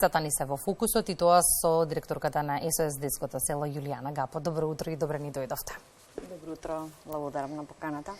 Децата ни се во фокусот и тоа со директорката на СОС Детското село Јулијана Гапо. Добро утро и добре ни дојдовте. Добро утро, благодарам на поканата.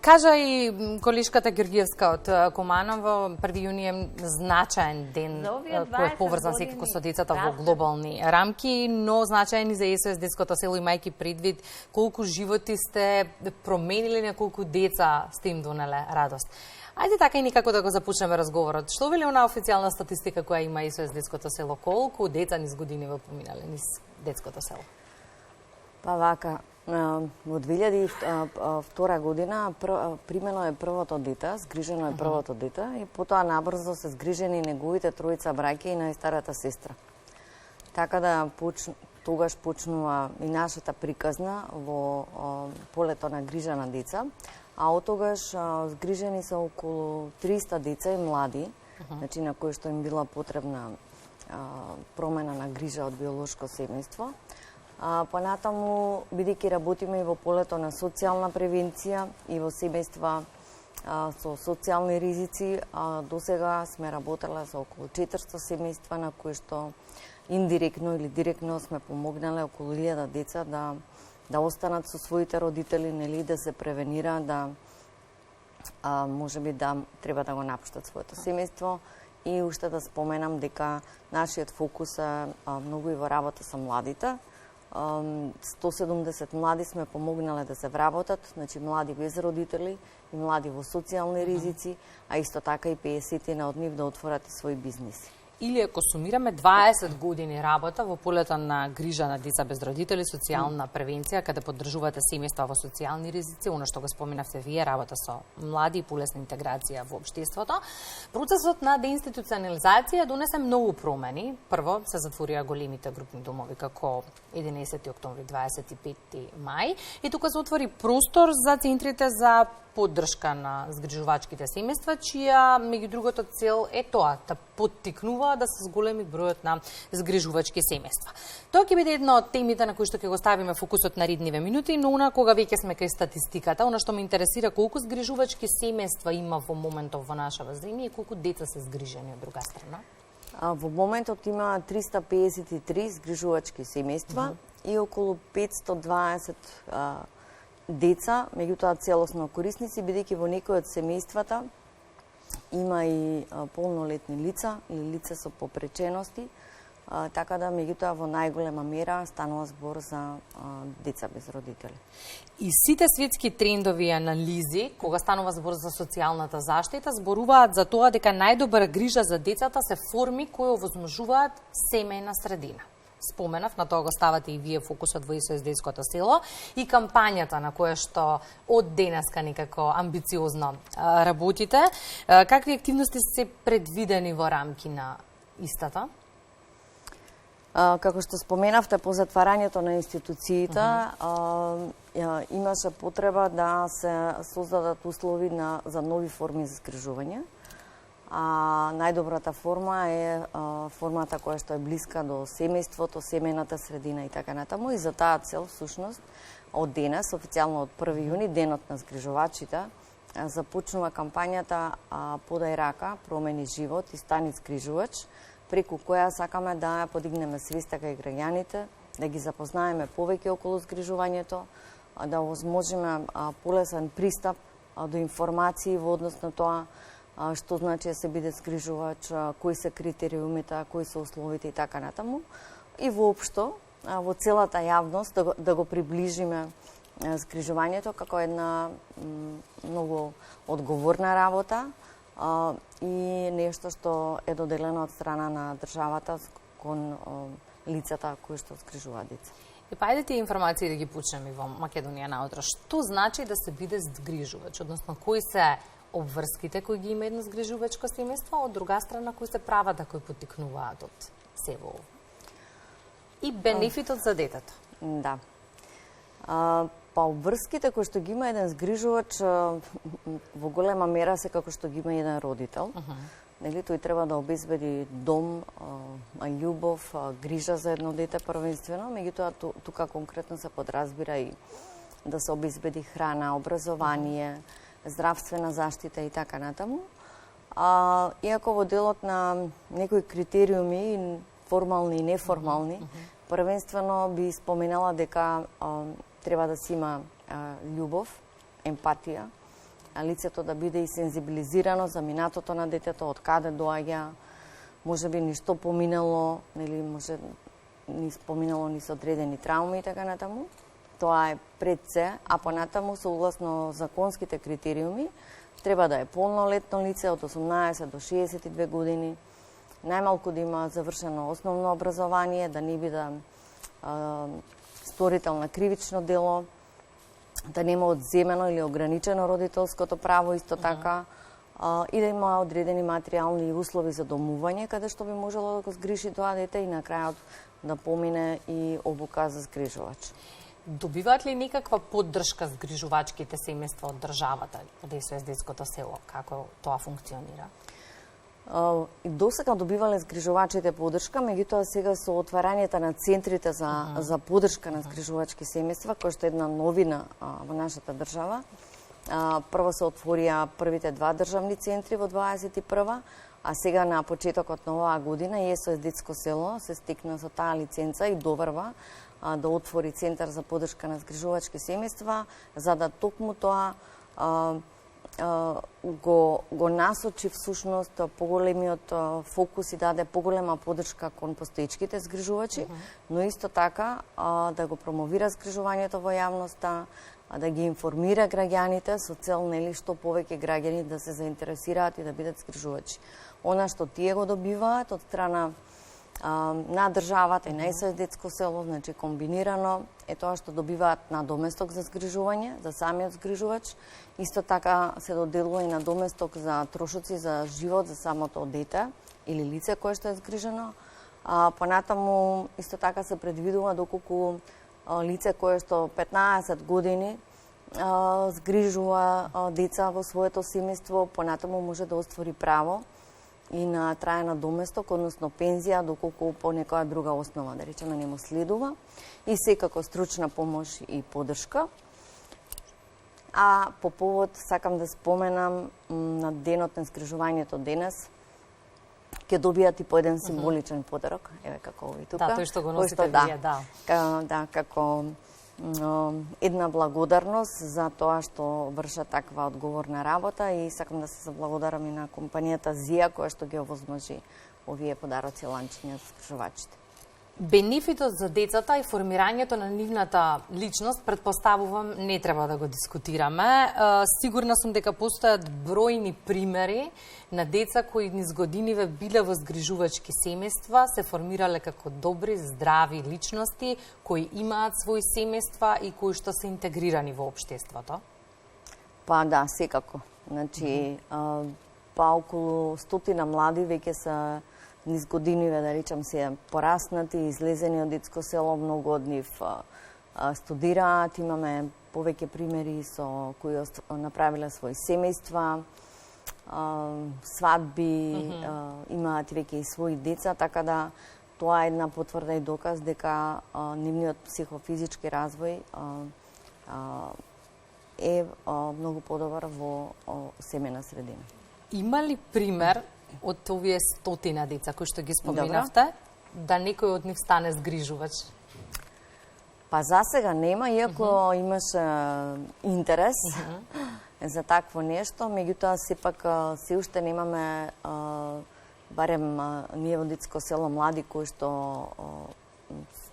Кажа и колишката Ѓорѓиевска од Куманово, 1 јуни е значаен ден кој е поврзан секако со децата во глобални рамки, но значаен и за СОС Детското село, имајќи предвид колку животи сте променили, на колку деца сте им донеле радост. Ајде така и никако да го започнеме разговорот. Што вели она официјална статистика која има СОС Детското село? Колку деца низ години во поминале низ детското село? Па вака, во 2002 година примено е првото дете, згрижено е првото дете и потоа набрзо се згрижени неговите тројца браќа и најстарата сестра. Така да тогаш почнува и нашата приказна во полето на грижа на деца, а од тогаш згрижени се околу 300 деца и млади, значи на кои што им била потребна промена на грижа од биолошко семејство. Понатаму, бидејќи работиме и во полето на социјална превенција и во семејства со социјални ризици, досега сме работеле со околу 400 семејства на кои што индиректно или директно сме помогнале околу 1000 деца да останат со своите родители, нели, да се превенира, да можеби да треба да го напуштат своето семејство. И уште да споменам дека нашиот фокус е многу и во работа со младите. 170 млади сме помогнале да се вработат, значи млади без родители и млади во социјални ризици, а исто така и 50 од нив да отворат свој бизниси. Или ако сумираме 20 години работа во полето на грижа на деца без родители, социјална превенција, каде поддржувате семејства во социјални ризици, она што го споменавте вие, работа со млади и полесна интеграција во општеството, процесот на деинституционализација донесе многу промени. Прво, се затворија големите групни домови како 11 октомври, 25 мај, и тука се отвори простор за центрите за поддршка на згрижувачките семејства, чија, меѓу другото, цел е тоа, да поттикнува да се зголеми бројот на згрижувачки семејства. Тоа ќе биде една од темите на кои што ќе го ставиме фокусот на ридниве минути, но она кога веќе сме кај статистиката, она што ме интересира колку згрижувачки семејства има во моментов во нашава земја и колку деца се згрижени од друга страна. Во моментот има 353 згрижувачки семејства и околу 520 деца, меѓутоа целосно корисници, бидејќи во некои од семејствата има и полнолетни лица или лица со попречености, така да меѓутоа во најголема мера станува збор за деца без родители. И сите светски трендови и анализи, кога станува збор за социјалната заштита, зборуваат за тоа дека најдобра грижа за децата се форми кои овозможуваат семејна средина. Споменав, на тоа го ставате и вие фокусот во СОС Детското село и кампањата на која што од денеска некако амбициозно работите. Какви активности се предвидени во рамки на истата? Како што споменавте, по затварањето на институциите, имаше потреба да се создадат услови за нови форми за згрижување. Најдобрата форма е формата која што е блиска до семејството, семејната средина и така натаму. И за таа цел, всушност, од денес, официјално од 1 јуни, денот на згрижувачите, започнува кампањата Подај рака, промени живот и стани згрижувач, преку која сакаме да подигнеме свеста кај граѓаните, да ги запознаеме повеќе околу згрижувањето, да овозможиме полесен пристап до информации во однос на тоа што значи да се биде згрижувач, кои се критериумите, кои се условите и така натаму. И воопшто, во целата јавност, да го приближиме згрижувањето како една многу одговорна работа и нешто што е доделено од страна на државата кон лицата кои што згрижуваат деца. И па ајде тие информации да ги почнеме во Македонија наутро. Што значи да се биде згрижувач, односно кои се обврските кои ги има едно згрижувачко семејство, од друга страна кои се правата кои поттикнуваат од себе ово. И бенефитот за детето. Да. Па обврските кои што ги има еден згрижувач во голема мера се како што ги има еден родител. Нели, тој треба да обезбеди дом, љубов, грижа за едно дете првенствено, меѓутоа тука конкретно се подразбира и да се обезбеди храна, образование, здравствена заштита и така натаму. Иако во делот на некои критериуми, формални и неформални, првенствено би споменала дека треба да се има љубов, емпатија, лицето да биде и сензибилизирано за минатото на детето, од каде доаѓа, може би ништо поминало, нели може ни споминало ни со одредени трауми и така натаму. Тоа е пред се, а понатаму согласно законските критериуми треба да е полнолетно лице од 18 до 62 години, најмалку да има завршено основно образование, да не биде сторител на кривично дело, да нема одземено или ограничено родителското право исто така, и да има одредени материјални услови за домување, каде што би можело да го згрижи тоа дете и на крајот да помине и обука за згрижувач. Добиваат ли некаква поддршка згрижувачките семејства од државата, од СОС детското село? Како тоа функционира? Досега добивале згрижувачите поддршка, меѓутоа сега со отварањето на центрите за поддршка на згрижувачки семејства, кој што е една новина во нашата држава. Прво се отворија првите 2 државни центри во 21-ва, а сега на почетокот на оваа година СОС детско село се стекна со таа лиценца и доврва да отвори центар за поддршка на згрижувачки семејства, за да токму тоа го насочи всушност поголемиот фокус и даде поголема поддршка кон постоечките згрижувачи, но исто така да го промовира згрижувањето во јавноста, да ги информира граѓаните со цел нели што повеќе граѓани да се заинтересираат и да бидат згрижувачи. Она што тие го добиваат од страна на државата и на СОС детско село, значи комбинирано, е тоа што добиваат надоместок за згрижување, за самиот згрижувач. Исто така се доделува и надоместок за трошоци за живот за самото дете или лице кое што е згрижено. Понатаму исто така се предвидува доколку лице кое што 15 години згрижува деца во своето семејство, понатаму може да оствори право и на трајна доместок, односно пензија, доколку по некоја друга основа, да речеме, не му следува. И секако стручна помош и поддршка. А по повод, сакам да споменам, на денот на згрижувањето денес, ќе добијат и по еден символичен подарок, еве како овој тука. Да, тој што го носите вие, да. Да, како една благодарност за тоа што вршат таква одговорна работа и сакам да се заблагодарам и на компанијата ЗИА која што ги овозможи овие подароци ланчиња за згрижувачите. Бенефитот за децата и формирањето на нивната личност, предпоставувам, не треба да го дискутираме. Сигурна сум дека постојат бројни примери на деца кои низ годиниве биле во згрижувачки семејства, се формирале како добри, здрави личности, кои имаат своји семејства и кои што се интегрирани во општеството. Па да, секако. Значи, околу 100 млади веќе се низ годиниве, да речам, се пораснати, излезени од детско село, многу од нив студираат, имаме повеќе примери со кои направиле своји семејства, свадби, имаат веќе и своји деца, така да тоа е една потврда и доказ дека нивниот психофизички развој е многу подобар во семејна средина. Има ли пример од овие 100 деца кои што ги споминавте, да некој од нив стане згрижувач? Па за сега нема, иако имаше интерес за такво нешто, меѓутоа сепак се уште немаме барем ние во детско село млади кои што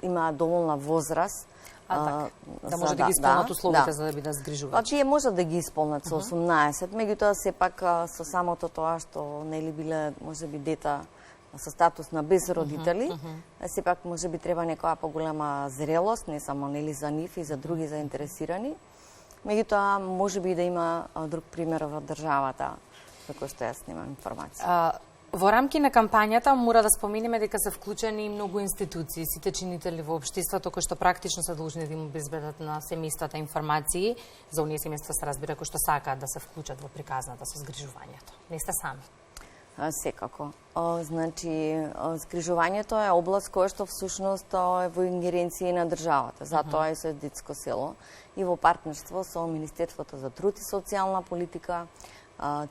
имаат доволна возраст да може да ги исполнат условите за да бидат згрижувачи. Па тие можат да ги исполнат со 18, меѓутоа сепак со самото тоа што нели биле можеби дета со статус на без родители, сепак можеби треба некоја поголема зрелост, не само нели за нив и за други заинтересирани. Меѓутоа можеби да има друг пример во државата за кој што јас немам информација. Во рамки на кампањата мора да споменеме дека се вклучени и многу институции, сите чинители во општеството кои што практично се должни да им обезбедат на семејствата информации за оние семејства се разбира кои што сакаат да се вклучат во приказната со згрижувањето. Не сте сами. Секако. Значи, згрижувањето е област која што всушност е во ингеренција на државата. Затоа е со детско село и во партнерство со Министерството за труд и социјална политика,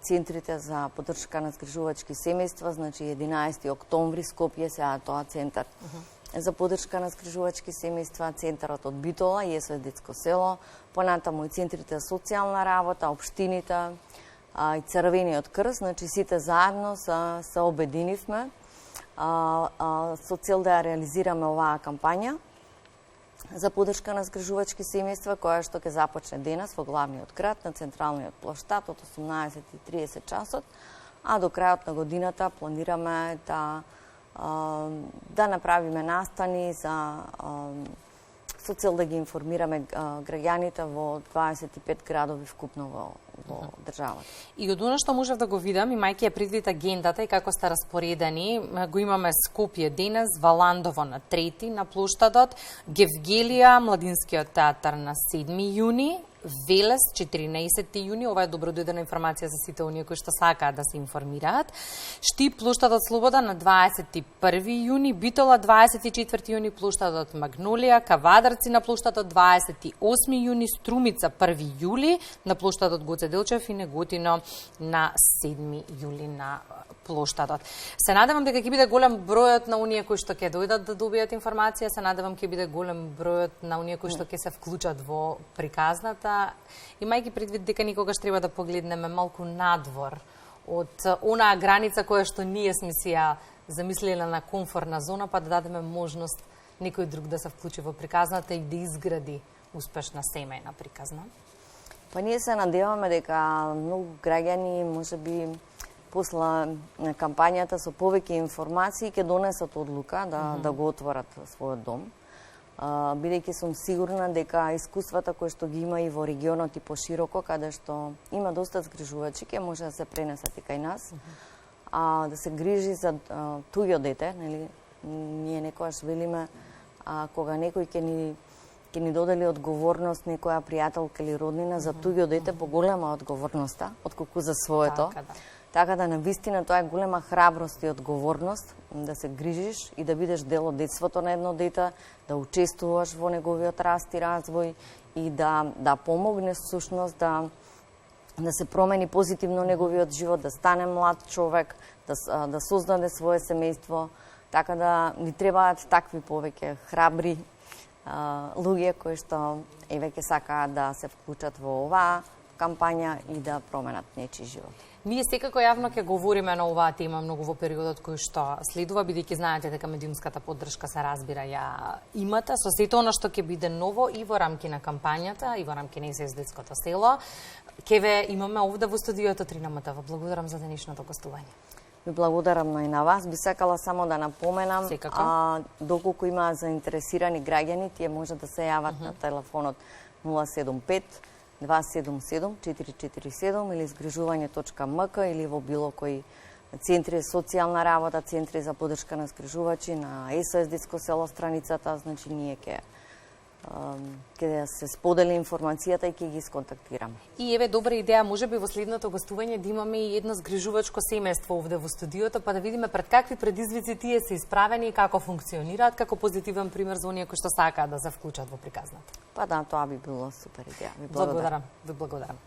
центрите за поддршка на згрижувачки семејства, значи 11 октомври Скопје сега тоа центар за поддршка на згрижувачки семејства, центарот од Битола и СОС детско село, понатаму и центрите за социјална работа, општините и Црвениот крст, значи сите заедно се обединивме со цел да ја реализираме оваа кампања за поддршка на згрижувачки семејства, која што ќе започне денес во главниот град на централниот плоштад од 18:30 часот, а до крајот на годината планираме да направиме настани со цел да ги информираме граѓаните во 25 градови вкупно во државата. И од она што можев да го видам, имајќи ја предвид агендата и како сте распоредени, го имаме Скопје денес, Валандово на 3 на плоштадот, Гевгелија, Младинскиот театар на 7 јуни, Велес 14 јуни, ова е добродојдена информација за сите оние кои што сакаат да се информираат. Штип, плоштадот Слобода на 21 јуни, Битола 24 јуни, плоштадот Магнолија, Кавадарци на плоштадот 28 јуни, Струмица 1 јули, на плоштадот Гоце Делчев и Неготино на 7 јули на плоштадот. Се надевам дека ќе биде голем бројот на оние кои што ќе дојдат да добијат информација, се надевам ќе биде голем бројот на оние кои што ќе се вклучат во приказната, имајќи предвид дека никогаш треба да погледнеме малку надвор од онаа граница која што ние сме си ја замислиле на комфортна зона, па да дадеме можност некој друг да се вклучи во приказната и да изгради успешна семејна приказна. Па ние се надеваме дека многу граѓани можеби после кампањата со повеќе информации ќе донесат одлука да го отворат својот дом. Бидејќи сум сигурна дека искуствата кои што ги има и во регионот и пошироко, каде што има доста згрижувачи, ќе може да се пренесат и кај нас, да се грижи за туѓо дете, нели? Ние некојаш велиме, кога некој ќе ни додели одговорност, некоја пријателка или роднина за туѓо дете, поголема одговорноста отколку за своето. Така да навистина тоа е голема храброст и одговорност да се грижиш и да бидеш дел од детството на едно дете, да учествуваш во неговиот раст и развој и да помогнеш всушност да се промени позитивно неговиот живот, да стане млад човек, да создаде свое семејство. Така да ни требаат такви повеќе храбри луѓе кои што веќе сакаат да се вклучат во оваа кампања и да променат нечи живот. Ние секако јавно ќе говориме на оваа тема многу во периодот кој што следува, бидејќи знаете дека медиумската поддршка се разбира ја имате со сето она што ќе биде ново и во рамки на кампањата и во рамки на СОС детското село. Ке ве имаме овде во студиото Тринамата. Благодарам за денешното гостување. Ви благодарам и на вас. Би сакала само да напоменам, доколку има заинтересирани граѓани, тие може да се јават на телефонот 075 277 447 или згрижување.мк или во било кој центри социјална работа, центри за поддршка на згрижувачи, на СОС детско село страницата, значи ние ќе се сподели информацијата и ќе ги сконтактираме. И еве добра идеја, можеби во следното гостување да имаме и едно згрижувачко семејство овде во студиото, па да видиме пред какви предизвици тие се исправени и како функционираат, како позитивен пример за оние кои што сакаат да се вклучат во приказната. Па да, тоа би било супер идеја. Ви благодарам.